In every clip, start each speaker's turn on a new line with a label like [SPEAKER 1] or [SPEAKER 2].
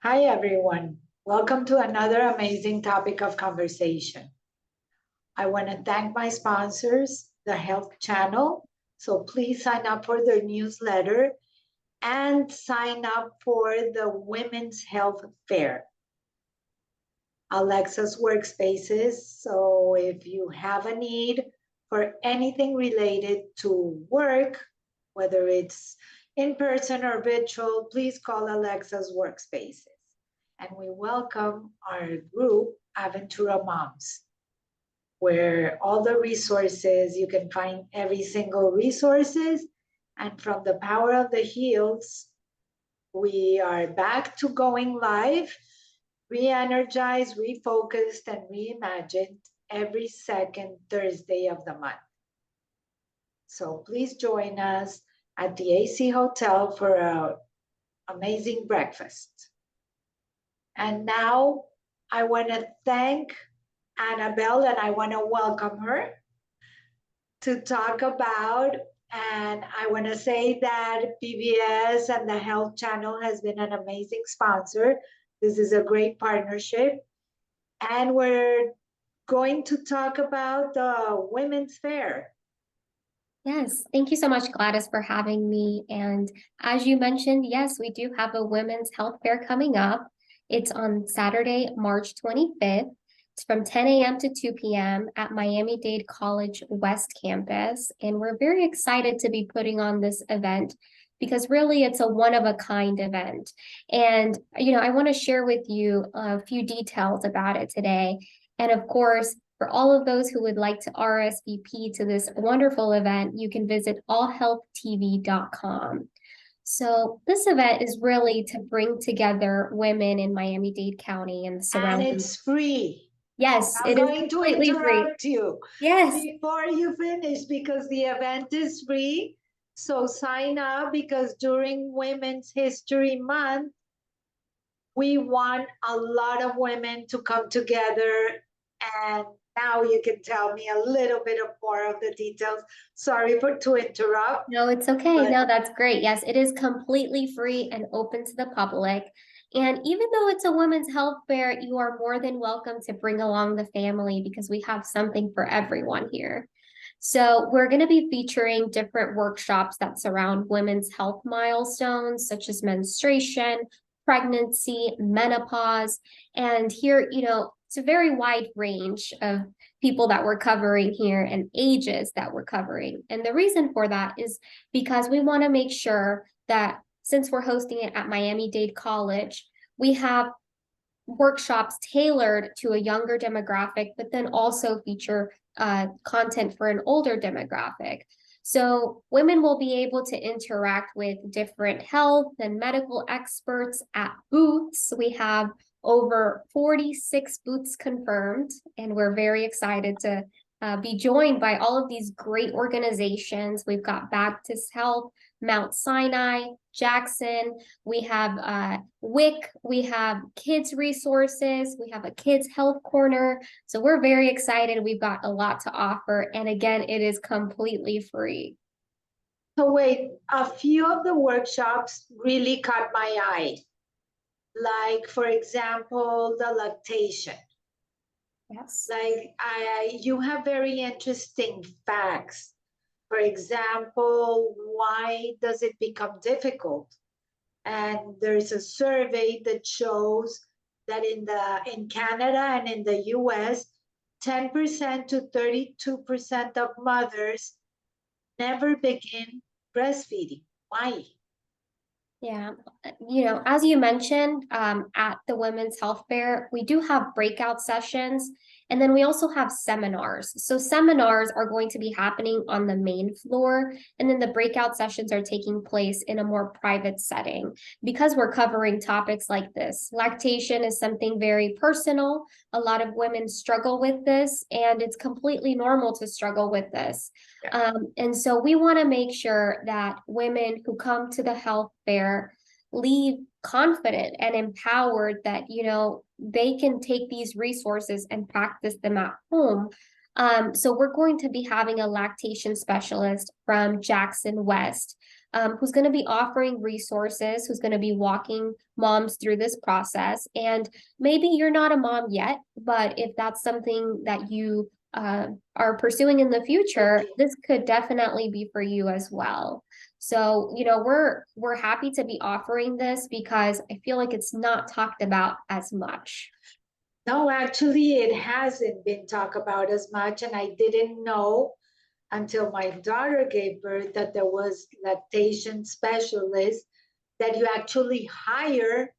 [SPEAKER 1] Hi, everyone. Welcome to another amazing topic of conversation. I want to thank my sponsors, the Health Channel. So please sign up for their newsletter and sign up for the Women's Health Fair. Alexa's Workspaces. So if you have a need for anything related to work, whether it's in person or virtual, please call Alexa's Workspaces. And we welcome our group, Aventura Moms, where all the resources, you can find every single resources. And from the power of the heels, we are back to going live, re-energized, refocused, and reimagined every second Thursday of the month. So please join us at the AC Hotel for an amazing breakfast. And now I want to thank Annabelle and I want to welcome her to talk about, and I want to say that PBS and the Health Channel has been an amazing sponsor. This is a great partnership. And we're going to talk about the Women's Fair.
[SPEAKER 2] Yes, thank you so much, Gladys, for having me. And as you mentioned, yes, we do have a women's health fair coming up. It's on Saturday, March 25th. It's from 10 a.m. to 2 p.m. at Miami-Dade College West Campus. And we're very excited to be putting on this event because really it's a one-of-a-kind event. And, I want to share with you a few details about it today. And of course, for all of those who would like to RSVP to this wonderful event, you can visit allhealthtv.com. So this event is really to bring together women in Miami-Dade County and surrounding.
[SPEAKER 1] And it's free.
[SPEAKER 2] Yes,
[SPEAKER 1] I'm going to interrupt you.
[SPEAKER 2] Yes.
[SPEAKER 1] Before you finish, because the event is free. So sign up because during Women's History Month, we want a lot of women to come together. And now you can tell me a little bit more of the details. Sorry to interrupt.
[SPEAKER 2] No, it's okay. No, that's great. Yes, it is completely free and open to the public. And even though it's a women's health fair, you are more than welcome to bring along the family because we have something for everyone here. So we're going to be featuring different workshops that surround women's health milestones, such as menstruation, pregnancy, menopause. And here, it's a very wide range of people that we're covering here and ages that we're covering. And the reason for that is because we want to make sure that since we're hosting it at Miami-Dade College, we have workshops tailored to a younger demographic, but then also feature content for an older demographic. So women will be able to interact with different health and medical experts at booths. We have over 46 booths confirmed, and we're very excited to be joined by all of these great organizations. We've got Baptist Health, Mount Sinai, Jackson, we have WIC, we have kids resources, we have a kids health corner. So we're very excited. We've got a lot to offer. And again, it is completely free.
[SPEAKER 1] So wait, a few of the workshops really caught my eye. Like, for example, the lactation.
[SPEAKER 2] Yes.
[SPEAKER 1] Like you have very interesting facts. For example, why does it become difficult? And there's a survey that shows that in Canada and in the US, 10% to 32% of mothers never begin breastfeeding. Why?
[SPEAKER 2] Yeah, as you mentioned, at the Women's Health Fair, we do have breakout sessions, and then we also have seminars. So seminars are going to be happening on the main floor, and then the breakout sessions are taking place in a more private setting. Because we're covering topics like this, lactation is something very personal. A lot of women struggle with this, and it's completely normal to struggle with this. And so we want to make sure that women who come to the health fair leave confident and empowered that, they can take these resources and practice them at home. So we're going to be having a lactation specialist from Jackson West. who's going to be offering resources, who's going to be walking moms through this process. And maybe you're not a mom yet, but if that's something that you are pursuing in the future, this could definitely be for you as well. So, we're happy to be offering this because I feel like it's not talked about as much.
[SPEAKER 1] No, actually, it hasn't been talked about as much, and I didn't know until my daughter gave birth that there was lactation specialists that you actually hire,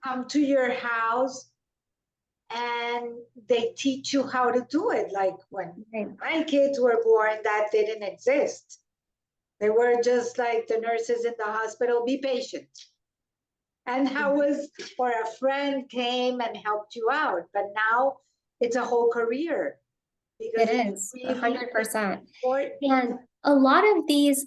[SPEAKER 1] come to your house, and they teach you how to do it. Like when my kids were born, that didn't exist. They were just like the nurses in the hospital, be patient. And that was, or a friend came and helped you out. But now it's a whole career. Because
[SPEAKER 2] It is
[SPEAKER 1] really
[SPEAKER 2] 100%.
[SPEAKER 1] important.
[SPEAKER 2] And a lot of these,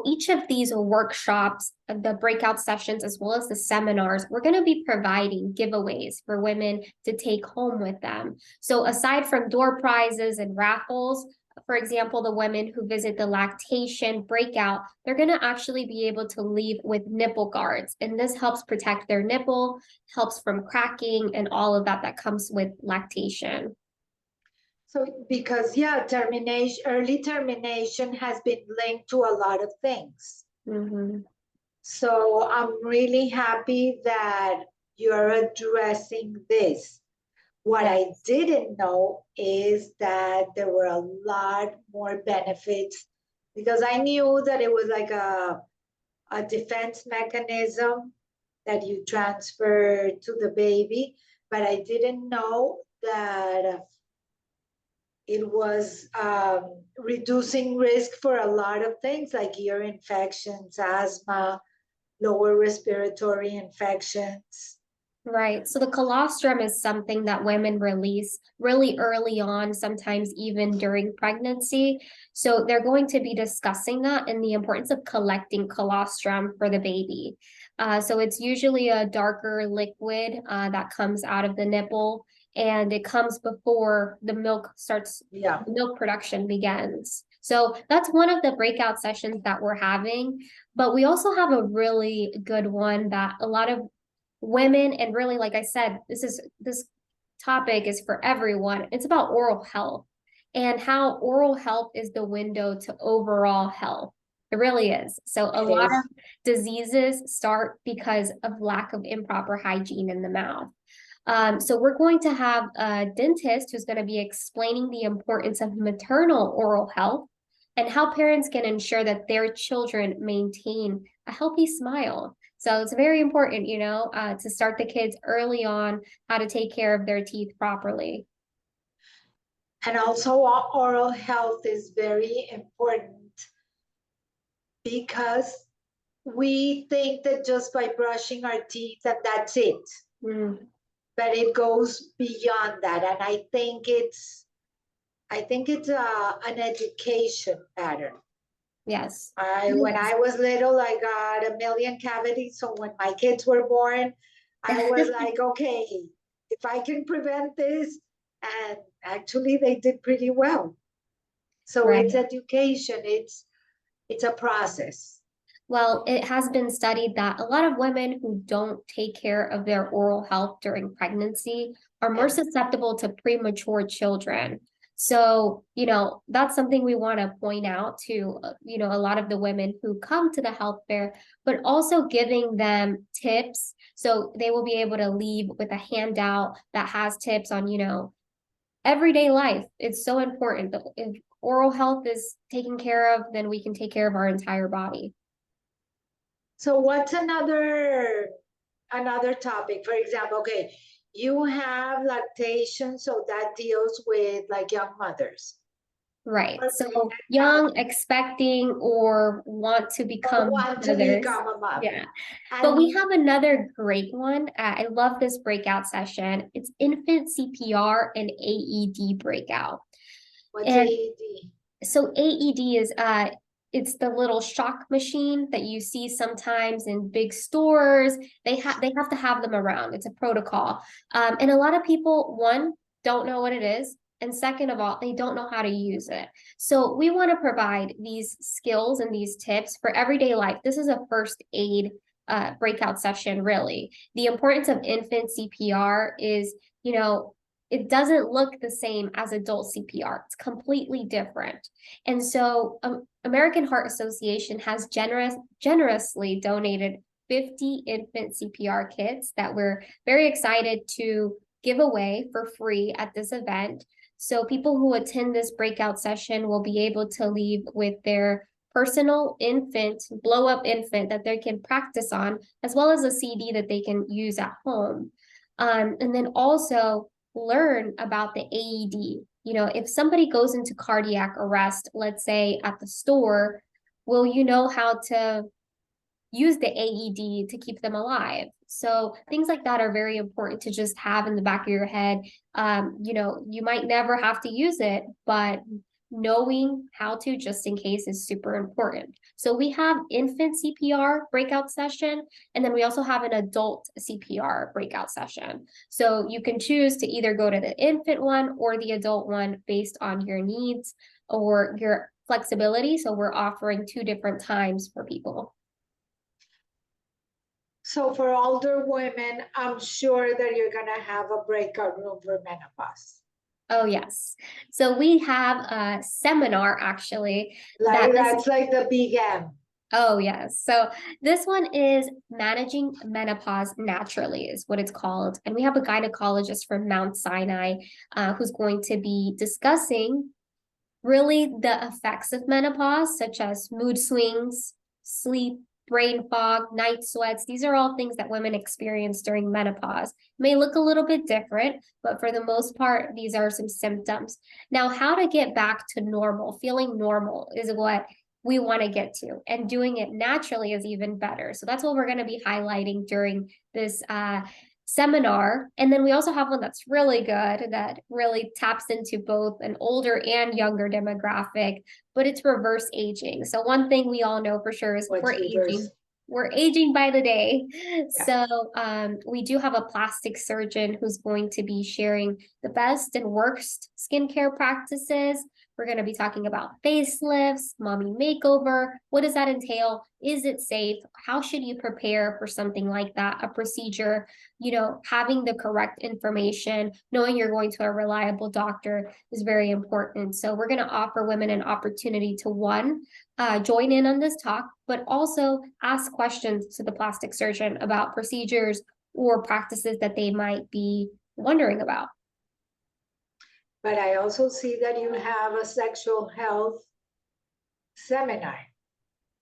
[SPEAKER 2] each of these workshops, the breakout sessions, as well as the seminars, we're going to be providing giveaways for women to take home with them. So aside from door prizes and raffles, for example, the women who visit the lactation breakout, they're going to actually be able to leave with nipple guards. And this helps protect their nipple, helps from cracking and all of that comes with lactation.
[SPEAKER 1] So because early termination has been linked to a lot of things. So I'm really happy that you're addressing this. What I didn't know is that there were a lot more benefits, because I knew that it was like a defense mechanism that you transfer to the baby, but I didn't know that it was reducing risk for a lot of things like ear infections, asthma, lower respiratory infections.
[SPEAKER 2] Right. So the colostrum is something that women release really early on, sometimes even during pregnancy. So they're going to be discussing that and the importance of collecting colostrum for the baby. So it's usually a darker liquid that comes out of the nipple, and it comes before the milk starts, the milk production begins. So that's one of the breakout sessions that we're having. But we also have a really good one that a lot of women, and really, like I said, this topic is for everyone. It's about oral health and how oral health is the window to overall health. It really is. So a lot of diseases start because of lack of improper hygiene in the mouth. So we're going to have a dentist who's going to be explaining the importance of maternal oral health and how parents can ensure that their children maintain a healthy smile. So it's very important, to start the kids early on how to take care of their teeth properly.
[SPEAKER 1] And also oral health is very important because we think that just by brushing our teeth and that's it. But it goes beyond that. And I think it's an education pattern.
[SPEAKER 2] Yes.
[SPEAKER 1] When I was little, I got a million cavities. So when my kids were born, I was like, okay, if I can prevent this, and actually they did pretty well. So it's education. It's a process.
[SPEAKER 2] Well, it has been studied that a lot of women who don't take care of their oral health during pregnancy are more susceptible to premature children. So, that's something we want to point out to, a lot of the women who come to the health fair, but also giving them tips. So they will be able to leave with a handout that has tips on, everyday life. It's so important. If oral health is taken care of, then we can take care of our entire body.
[SPEAKER 1] So what's another topic? For example, okay, you have lactation, so that deals with like young mothers.
[SPEAKER 2] Right. So young, expecting, or want to become mothers.
[SPEAKER 1] A mother.
[SPEAKER 2] Yeah. But we have another great one. I love this breakout session. It's infant CPR and AED breakout.
[SPEAKER 1] What's AED?
[SPEAKER 2] So AED is it's the little shock machine that you see sometimes in big stores. They have to have them around. It's a protocol. And a lot of people, one, don't know what it is, And second of all, they don't know how to use it. So we want to provide these skills and these tips for everyday life. This is a first aid breakout session, really. The importance of infant CPR is, it doesn't look the same as adult CPR. It's completely different. And so American Heart Association has generously donated 50 infant CPR kits that we're very excited to give away for free at this event. So people who attend this breakout session will be able to leave with their personal infant, blow up infant that they can practice on, as well as a CD that they can use at home. And then also learn about the AED. If somebody goes into cardiac arrest, let's say at the store, will you know how to use the AED to keep them alive? So things like that are very important to just have in the back of your head. You might never have to use it, but knowing how to just in case is super important. So we have infant CPR breakout session, and then we also have an adult CPR breakout session. So you can choose to either go to the infant one or the adult one based on your needs or your flexibility. So we're offering 2 different times for people.
[SPEAKER 1] So for older women, I'm sure that you're going to have a breakout room for menopause.
[SPEAKER 2] Oh, yes. So we have a seminar actually.
[SPEAKER 1] That's like the big M.
[SPEAKER 2] Oh, yes. So this one is Managing Menopause Naturally is what it's called. And we have a gynecologist from Mount Sinai who's going to be discussing really the effects of menopause, such as mood swings, sleep, brain fog, night sweats. These are all things that women experience during menopause. It may look a little bit different, but for the most part, these are some symptoms. Now, how to get back to normal, feeling normal is what we want to get to, and doing it naturally is even better. So that's what we're going to be highlighting during this seminar. And then we also have one that's really good that really taps into both an older and younger demographic, but it's reverse aging. So one thing we all know for sure is we're aging by the day. Yeah. So we do have a plastic surgeon who's going to be sharing the best and worst skincare practices. We're going to be talking about facelifts, mommy makeover. What does that entail? Is it safe? How should you prepare for something like that? A procedure, having the correct information, knowing you're going to a reliable doctor is very important. So we're going to offer women an opportunity to join in on this talk, but also ask questions to the plastic surgeon about procedures or practices that they might be wondering about.
[SPEAKER 1] But I also see that you have a sexual health seminar.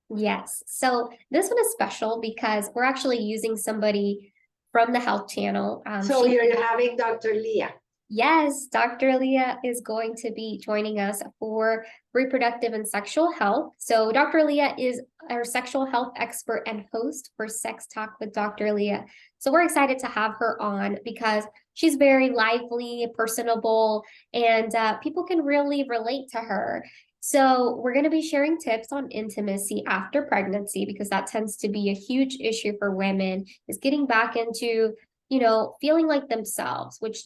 [SPEAKER 2] Yes. So this one is special because we're actually using somebody from the Health Channel.
[SPEAKER 1] So you're having Dr. Leah.
[SPEAKER 2] Yes, Dr. Leah is going to be joining us for reproductive and sexual health. So Dr. Leah is our sexual health expert and host for Sex Talk with Dr. Leah. So we're excited to have her on because she's very lively, personable, and people can really relate to her. So we're going to be sharing tips on intimacy after pregnancy because that tends to be a huge issue for women, is getting back into, feeling like themselves, which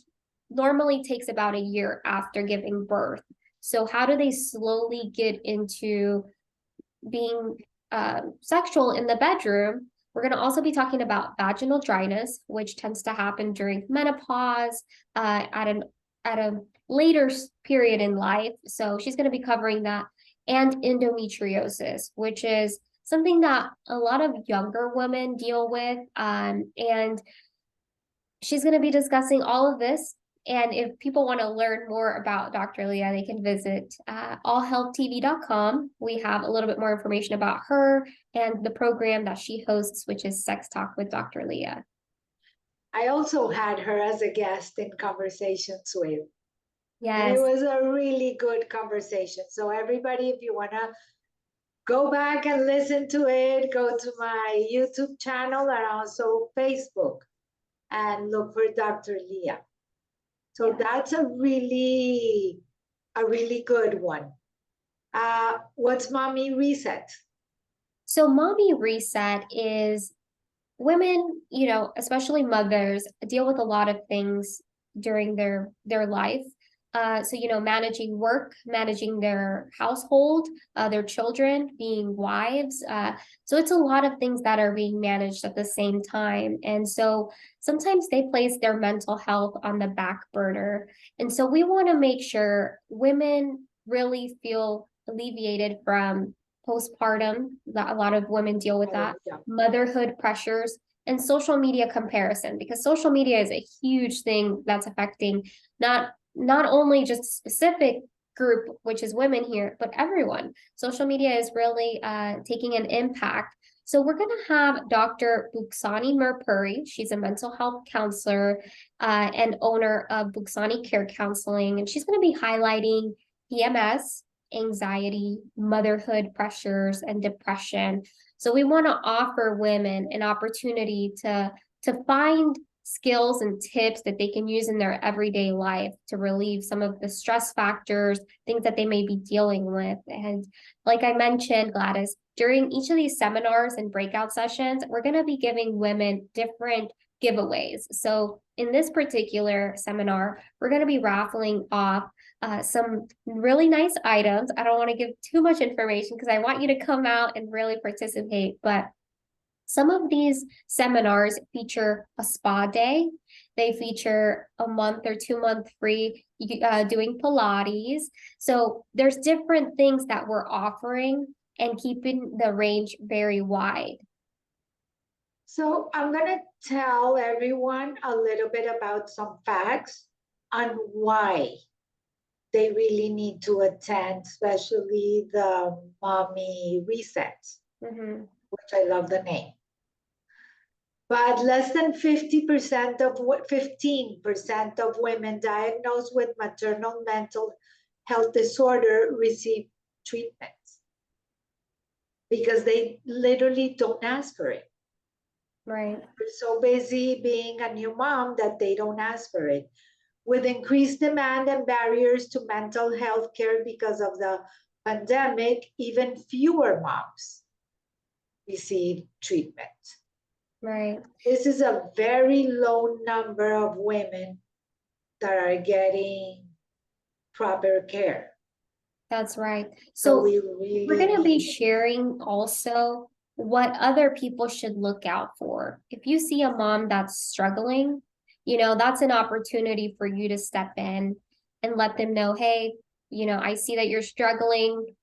[SPEAKER 2] normally takes about a year after giving birth. So how do they slowly get into being sexual in the bedroom? We're going to also be talking about vaginal dryness, which tends to happen during menopause at a later period in life. So she's going to be covering that, and endometriosis, which is something that a lot of younger women deal with. And she's going to be discussing all of this. And if people want to learn more about Dr. Leah, they can visit allhealthtv.com. We have a little bit more information about her and the program that she hosts, which is Sex Talk with Dr. Leah.
[SPEAKER 1] I also had her as a guest in Conversations With.
[SPEAKER 2] Yes.
[SPEAKER 1] And it was a really good conversation. So everybody, if you want to go back and listen to it, go to my YouTube channel and also Facebook and look for Dr. Leah. So that's a really good one. What's Mommy Reset? So
[SPEAKER 2] Mommy Reset is women, especially mothers, deal with a lot of things during their life. So, managing work, managing their household, their children, being wives. So it's a lot of things that are being managed at the same time. And so sometimes they place their mental health on the back burner. And so we want to make sure women really feel alleviated from postpartum. A lot of women deal with that,
[SPEAKER 1] Yeah.
[SPEAKER 2] motherhood pressures, and social media comparison, because social media is a huge thing that's affecting not only just a specific group, which is women here, but everyone. Social media is really taking an impact. So we're going to have Dr. Buksani Mirpuri. She's a mental health counselor and owner of Buksani Care Counseling, and she's going to be highlighting PMS, anxiety, motherhood pressures, and depression. So we want to offer women an opportunity to find skills and tips that they can use in their everyday life to relieve some of the stress factors, things that they may be dealing with. And like I mentioned, Gladys, during each of these seminars and breakout sessions, we're going to be giving women different giveaways. So in this particular seminar, we're going to be raffling off some really nice items. I don't want to give too much information because I want you to come out and really participate, but some of these seminars feature a spa day. They feature a month or 2 month free doing Pilates. So there's different things that we're offering and keeping the range very wide.
[SPEAKER 1] So I'm going to tell everyone a little bit about some facts on why they really need to attend, especially the mommy resets, which I love the name. But less than 15% of women diagnosed with maternal mental health disorder receive treatments because they literally don't ask for it.
[SPEAKER 2] Right.
[SPEAKER 1] They're so busy being a new mom that they don't ask for it. With increased demand and barriers to mental health care because of the pandemic, even fewer moms receive treatment.
[SPEAKER 2] Right.
[SPEAKER 1] This is a very low number of women that are getting proper care.
[SPEAKER 2] That's right.
[SPEAKER 1] So
[SPEAKER 2] we're going to be sharing also what other people should look out for. If you see a mom that's struggling, that's an opportunity for you to step in and let them know, hey, I see that you're struggling.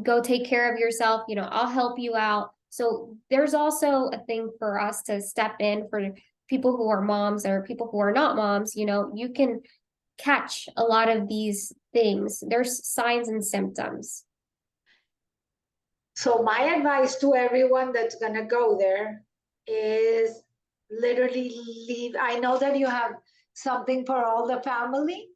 [SPEAKER 2] Go take care of yourself. I'll help you out. So there's also a thing for us to step in for people who are moms or people who are not moms. You can catch a lot of these things. There's signs and symptoms.
[SPEAKER 1] So my advice to everyone that's going to go there is literally leave. I know that you have something for all the family,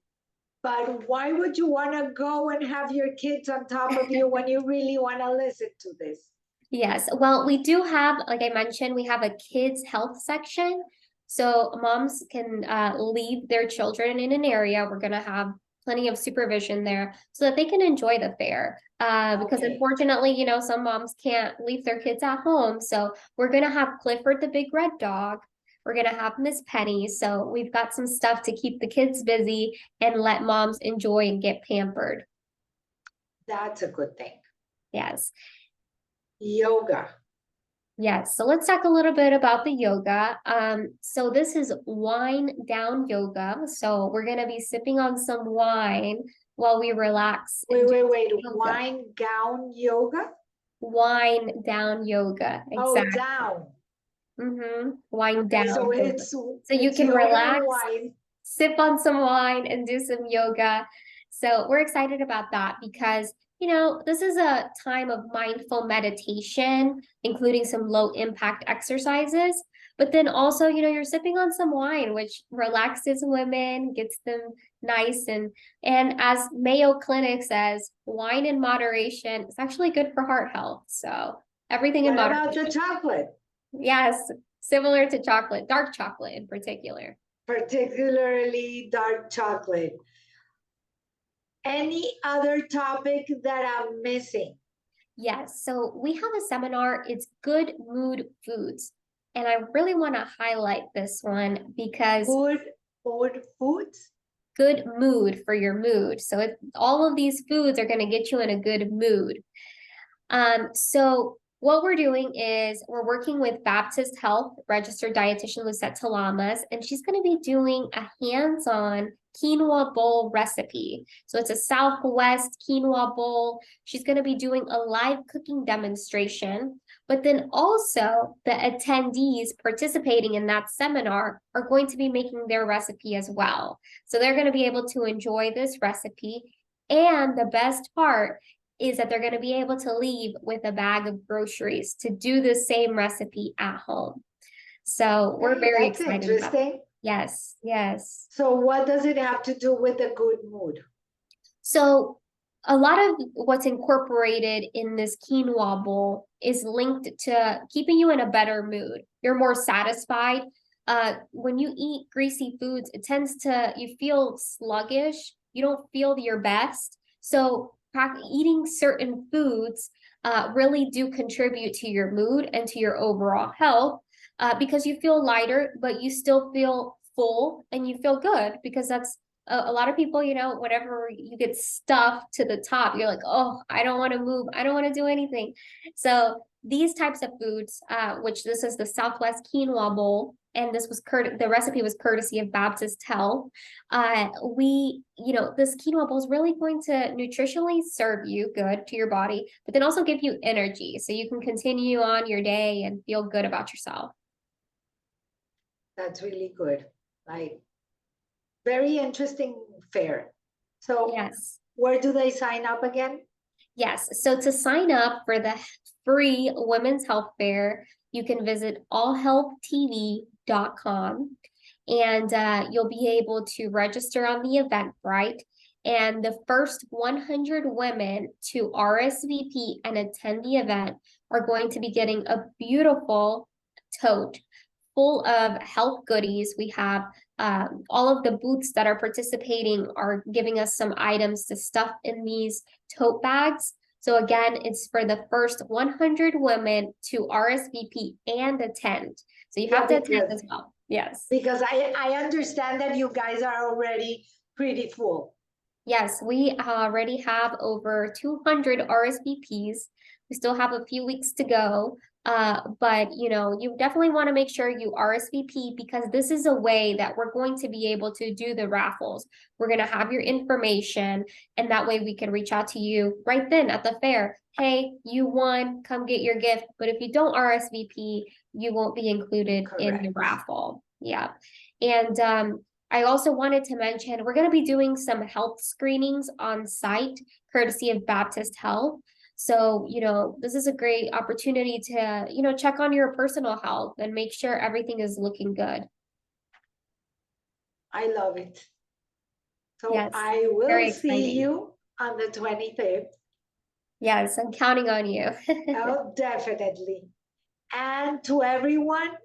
[SPEAKER 1] but why would you want to go and have your kids on top of you when you really want to listen to this?
[SPEAKER 2] Yes. Well, we do have, like I mentioned, we have a kids health section. So moms can leave their children in an area. We're going to have plenty of supervision there so that they can enjoy the fair. Because unfortunately, some moms can't leave their kids at home. So we're going to have Clifford the big red dog. We're going to have Miss Penny. So we've got some stuff to keep the kids busy and let moms enjoy and get pampered.
[SPEAKER 1] That's a good thing.
[SPEAKER 2] Yes.
[SPEAKER 1] Yoga.
[SPEAKER 2] Yes, so let's talk a little bit about the yoga. So this is wine down yoga. So we're going to be sipping on some wine while we relax.
[SPEAKER 1] Wait. Wine gown yoga?
[SPEAKER 2] Wine down yoga. Exactly.
[SPEAKER 1] Oh, down.
[SPEAKER 2] Wine down.
[SPEAKER 1] So
[SPEAKER 2] yoga. So you can relax, sip on some wine and do some yoga. So we're excited about that because this is a time of mindful meditation, including some low impact exercises. But then also, you're sipping on some wine, which relaxes women, gets them nice. And as Mayo Clinic says, wine in moderation is actually good for heart health. So everything in moderation.
[SPEAKER 1] What about the chocolate?
[SPEAKER 2] Yes, similar to chocolate, dark chocolate in particular.
[SPEAKER 1] Particularly dark chocolate. Any other topic that I'm missing?
[SPEAKER 2] Yes, so we have a seminar, it's Good Mood Foods. And I really want to highlight this one because
[SPEAKER 1] Good mood foods?
[SPEAKER 2] good mood for your mood. So all of these foods are going to get you in a good mood. So what we're doing is we're working with Baptist Health registered dietitian Lucette Talamas, and she's going to be doing a hands-on quinoa bowl recipe. So it's a Southwest quinoa bowl. She's going to be doing a live cooking demonstration, but then also the attendees participating in that seminar are going to be making their recipe as well. So they're going to be able to enjoy this recipe. And the best part is that they're going to be able to leave with a bag of groceries to do the same recipe at home. So we're very
[SPEAKER 1] That's
[SPEAKER 2] excited about it.
[SPEAKER 1] interesting.
[SPEAKER 2] Yes, yes.
[SPEAKER 1] So what does it have to do with a good mood?
[SPEAKER 2] So a lot of what's incorporated in this quinoa bowl is linked to keeping you in a better mood. You're more satisfied. When you eat greasy foods, it tends to, you feel sluggish. You don't feel your best. So eating certain foods really do contribute to your mood and to your overall health because you feel lighter, but you still feel full and you feel good because that's a lot of people, you know, whenever you get stuffed to the top, you're like, oh, I don't want to move. I don't want to do anything. So these types of foods, which this is the Southwest quinoa bowl, and this was the recipe was courtesy of Baptist Health. This quinoa bowl is really going to nutritionally serve you good to your body, but then also give you energy so you can continue on your day and feel good about yourself.
[SPEAKER 1] That's really good. Like, very interesting fair. So
[SPEAKER 2] yes,
[SPEAKER 1] where do they sign up again?
[SPEAKER 2] Yes. So to sign up for the free Women's Health Fair, you can visit allhealthtv.com and you'll be able to register on the Eventbrite. And the first 100 women to RSVP and attend the event are going to be getting a beautiful tote full of health goodies. We have all of the booths that are participating are giving us some items to stuff in these tote bags. So again, it's for the first 100 women to RSVP and attend. So you have to attend as well. Yes.
[SPEAKER 1] Because I understand that you guys are already pretty full.
[SPEAKER 2] Yes, we already have over 200 RSVPs. We still have a few weeks to go. But you definitely want to make sure you RSVP because this is a way that we're going to be able to do the raffles. We're going to have your information, and that way we can reach out to you right then at the fair. Hey, you won, come get your gift. But if you don't RSVP, you won't be included in the raffle. Yeah. And I also wanted to mention we're going to be doing some health screenings on site, courtesy of Baptist Health. So, this is a great opportunity to, check on your personal health and make sure everything is looking good.
[SPEAKER 1] I love it. So
[SPEAKER 2] yes,
[SPEAKER 1] I will see you on the 25th.
[SPEAKER 2] Yes, I'm counting on you.
[SPEAKER 1] Oh, definitely. And to everyone,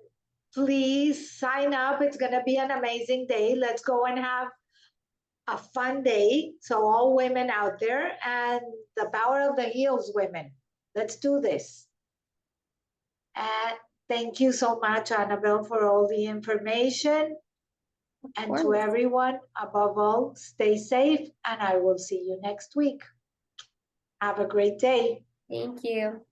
[SPEAKER 1] please sign up. It's going to be an amazing day. Let's go and have a fun day. So all women out there, and the power of the heels, women. Let's do this. And thank you so much, Annabelle, for all the information. And to everyone, above all, stay safe, and I will see you next week. Have a great day.
[SPEAKER 2] Thank you.